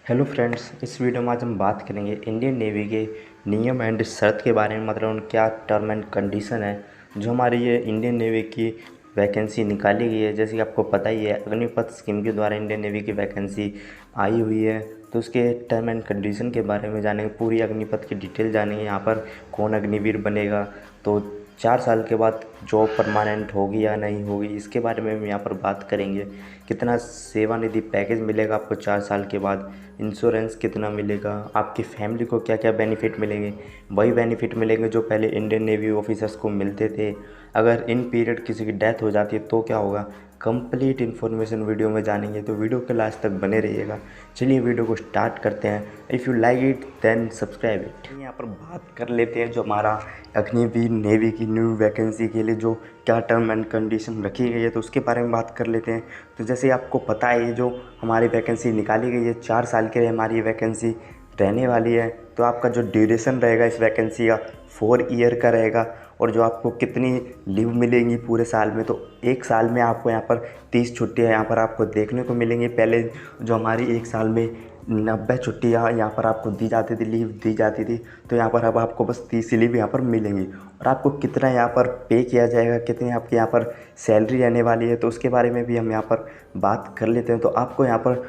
Hello friends, इस video में आज हम बात करेंगे इंडियन नेवी के नियम एंड शर्त के बारे में। मतलब उन क्या टर्म एंड कंडीशन है जो हमारी ये इंडियन नेवी की वैकेंसी निकाली गई है। जैसे कि आपको पता ही है, अग्निपथ स्कीम के द्वारा इंडियन नेवी की वैकेंसी आई हुई है। तो उसके टर्म एंड कंडीशन के बारे में जानेंगे, पूरी अग्निपथ की डिटेल जानेंगे। यहाँ पर कौन अग्निवीर बनेगा, तो 4 साल के बाद जॉब परमानेंट होगी या नहीं होगी, इसके बारे में हम यहाँ पर बात करेंगे। कितना सेवानिधि पैकेज मिलेगा आपको 4 साल के बाद, इंश्योरेंस कितना मिलेगा, आपकी फैमिली को क्या क्या बेनिफिट मिलेंगे। वही बेनिफिट मिलेंगे जो पहले इंडियन नेवी ऑफिसर्स को मिलते थे। अगर इन पीरियड किसी की डेथ हो जाती है तो क्या होगा, कंप्लीट इन्फॉर्मेशन वीडियो में जानेंगे। तो वीडियो के लास्ट तक बने रहिएगा। चलिए वीडियो को स्टार्ट करते हैं। If you like it then subscribe it. यहाँ पर बात कर लेते हैं जो हमारा अग्निवीर नेवी की न्यू वैकेंसी के लिए जो क्या टर्म एंड कंडीशन रखी गई है, तो उसके बारे में बात कर लेते हैं। तो जैसे आपको पता है, ये जो हमारी वैकेंसी निकाली गई है 4 साल के लिए हमारी ये वैकेंसी रहने वाली है। तो आपका जो ड्यूरेशन रहेगा इस वैकेंसी का 4 ईयर का रहेगा। और जो आपको कितनी लीव मिलेंगी पूरे साल में, तो एक साल में आपको यहाँ पर 30 छुट्टियाँ यहाँ पर आपको देखने को मिलेंगी। पहले जो हमारी एक साल में 90 छुट्टियाँ यहाँ पर आपको दी जाती थी, लीव दी जाती थी। तो यहाँ पर अब आपको बस 30 लीव यहाँ पर मिलेंगी। और आपको कितना यहाँ पर पे किया जाएगा, कितनी आपकी यहाँ पर सैलरी रहने वाली है, तो उसके बारे में भी हम यहाँ पर बात कर लेते हैं। तो आपको यहाँ पर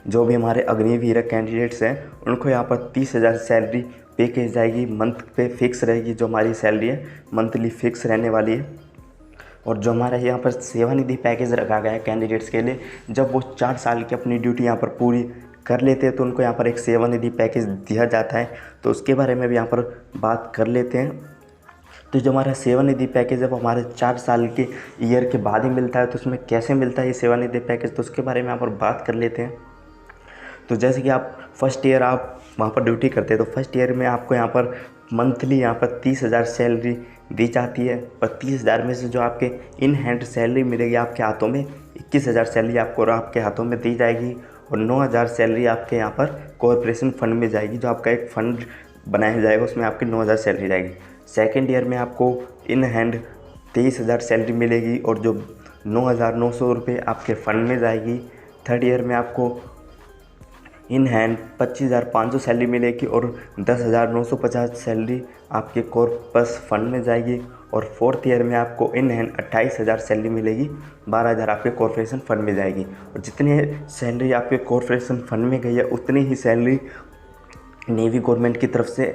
जो भी हमारे अग्निवीर कैंडिडेट्स हैं उनको यहाँ पर 30,000 सैलरी पे की जाएगी। मंथ पे फिक्स रहेगी, जो हमारी सैलरी है मंथली फिक्स रहने वाली है। और जो हमारा यहाँ पर सेवानिधि पैकेज रखा गया है कैंडिडेट्स के लिए, जब वो 4 साल की अपनी ड्यूटी यहाँ पर पूरी कर लेते हैं तो उनको यहाँ पर एक सेवानिधि पैकेज दिया जाता है। तो उसके बारे में भी यहाँ पर बात कर लेते हैं। तो जो हमारा सेवानिधि पैकेज है वो हमारे 4 साल के ईयर के बाद ही मिलता है। तो उसमें कैसे मिलता है ये सेवानिधि पैकेज, तो उसके बारे में यहाँ पर बात कर लेते हैं। तो जैसे कि आप फर्स्ट ईयर आप वहाँ पर ड्यूटी करते हैं, तो फर्स्ट ईयर में आपको यहाँ पर मंथली यहाँ पर 30,000 सैलरी दी जाती है। और 30,000 में से जो आपके इन हैंड सैलरी मिलेगी आपके हाथों में, 21,000 सैलरी आपको आपके हाथों में दी जाएगी। और 9,000 सैलरी आपके यहाँ पर कॉरपोरेशन फंड में जाएगी। जो आपका एक फ़ंड बनाया जाएगा उसमें आपकी 9,000 सैलरी जाएगी। सेकेंड ईयर में आपको इन हैंड 23,000 सैलरी मिलेगी और जो 9,900 रुपये आपके फ़ंड में जाएगी। थर्ड ईयर में आपको इन हैंड 25,500 सैलरी मिलेगी और 10,950 सैलरी आपके कॉर्पस फंड में जाएगी। और फोर्थ ईयर में आपको इन हैंड 28,000 सैलरी मिलेगी, 12,000 आपके कॉर्पोरेशन फंड में जाएगी। और जितनी सैलरी आपके कॉर्पोरेशन फंड में गई है उतनी ही सैलरी नेवी गवर्नमेंट की तरफ से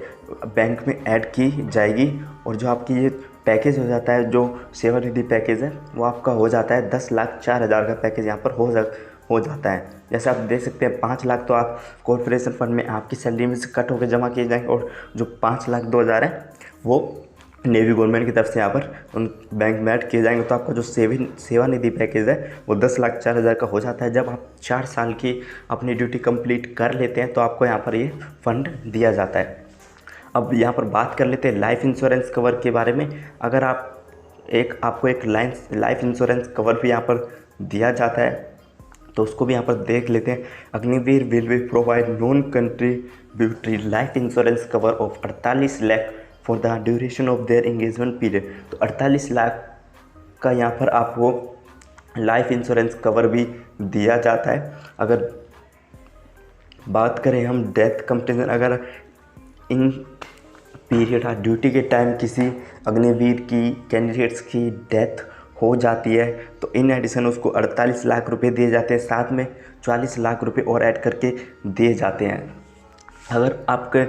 बैंक में ऐड की जाएगी। और जो आपकी ये पैकेज हो जाता है, जो सेवानिधि पैकेज है, वो आपका हो जाता है 10,04,000 का पैकेज यहाँ पर हो जाता है। जैसे आप देख सकते हैं 5 लाख तो आप कॉर्पोरेशन फंड में आपकी सैलरी में से कट होकर जमा किए जाएंगे। और जो 5,02,000 है वो नेवी गवर्नमेंट की तरफ से यहाँ पर उन बैंक में ऐड किए जाएंगे। तो आपका जो सेवानिधि पैकेज है वो 10,04,000 का हो जाता है। जब आप 4 साल की अपनी ड्यूटी कंप्लीट कर लेते हैं तो आपको यहाँ पर ये फंड दिया जाता है। अब यहाँ पर बात कर लेते हैं लाइफ इंश्योरेंस कवर के बारे में। अगर आपको एक लाइफ इंश्योरेंस कवर भी यहाँ पर दिया जाता है, तो उसको भी यहाँ पर देख लेते हैं। Agniveer will B provide non contributory life insurance cover of 48 lakh for the duration of their engagement period. तो 48 लाख का यहाँ पर आपको लाइफ इंश्योरेंस कवर भी दिया जाता है। अगर बात करें हम डेथ कंपटीशन, अगर इन पीरियड ड्यूटी के टाइम किसी अग्निवीर की कैंडिडेट्स की डेथ हो जाती है तो इन एडिशन उसको 48 लाख रुपए दिए जाते हैं, साथ में 44 लाख रुपए और ऐड करके दिए जाते हैं। अगर आपके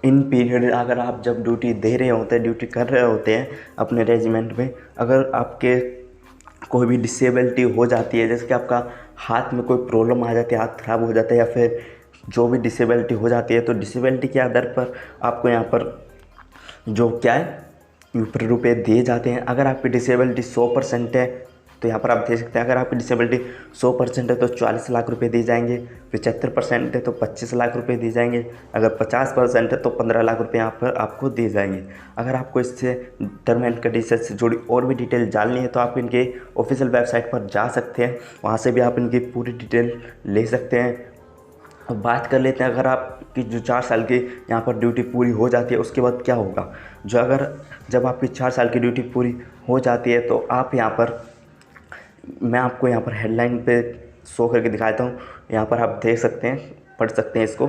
इन पीरियड अगर आप जब ड्यूटी दे रहे होते हैं, ड्यूटी कर रहे होते हैं अपने रेजिमेंट में, अगर आपके कोई भी डिसेबिलिटी हो जाती है, जैसे कि आपका हाथ में कोई प्रॉब्लम आ जाती है, हाथ ख़राब हो जाता है, या फिर जो भी डिसेबिलिटी हो जाती है, तो डिसेबिलिटी के आधार पर आपको यहाँ पर जो क्या है रुपये दिए जाते हैं। अगर आपकी डिसेबिलिटी 100% है तो यहाँ पर आप देख सकते हैं, अगर आपकी डिसेबिलिटी 100% है तो 44 लाख रुपए दिए जाएंगे। 75% है तो 25 लाख रुपए दिए जाएंगे। अगर 50% है तो 15 लाख रुपए यहाँ पर आपको दिए जाएंगे। अगर आपको इससे टर्म एंड कंडीशन से जुड़ी और भी डिटेल जाननी है तो आप इनके ऑफिशियल वेबसाइट पर जा सकते हैं, वहाँ से भी आप इनकी पूरी डिटेल ले सकते हैं। अब बात कर लेते हैं, अगर आपकी जो 4 साल की यहाँ पर ड्यूटी पूरी हो जाती है उसके बाद क्या होगा। जब आपकी 4 साल की ड्यूटी पूरी हो जाती है तो आप यहाँ पर मैं आपको यहाँ पर हेडलाइन पे शो करके दिखाता हूँ। यहाँ पर आप देख सकते हैं, पढ़ सकते हैं इसको।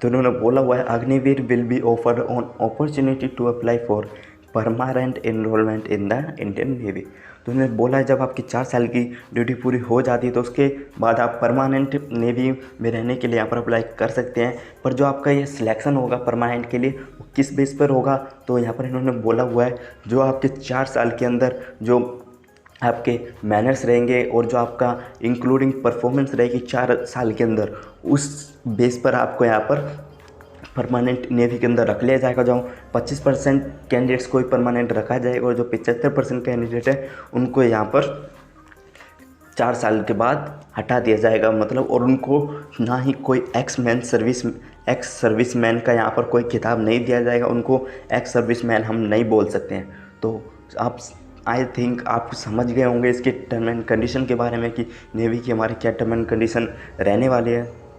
तो उन्होंने बोला हुआ है Agniveer will be offer on opportunity to apply for permanent enrolment in the Indian navy. तो उन्होंने बोला है जब आपकी 4 साल की ड्यूटी पूरी हो जाती है तो उसके बाद आप परमानेंट नेवी में रहने के लिए यहाँ पर अप्लाई कर सकते हैं। पर जो आपका ये सिलेक्शन होगा परमानेंट के लिए वो किस बेस पर होगा, तो यहाँ पर इन्होंने बोला हुआ है जो आपके 4 साल के अंदर जो आपके मैनर्स रहेंगे और जो आपका इंक्लूडिंग परफॉर्मेंस रहेगी 4 साल के अंदर, उस बेस पर आपको यहाँ पर परमानेंट नेवी के अंदर रख लिया जाएगा। जो 25% कैंडिडेट्स को ही परमानेंट रखा जाएगा और जो 75% कैंडिडेट है उनको यहाँ पर 4 साल के बाद हटा दिया जाएगा। मतलब और उनको ना ही कोई एक्स सर्विसमैन का यहाँ पर कोई खिताब नहीं दिया जाएगा, उनको एक्स सर्विसमैन हम नहीं बोल सकते हैं। तो आप आई थिंक आप समझ गए होंगे इसके टर्म एंड कंडीशन के बारे में कि नेवी की हमारे क्या टर्म एंड कंडीशन रहने वाली है।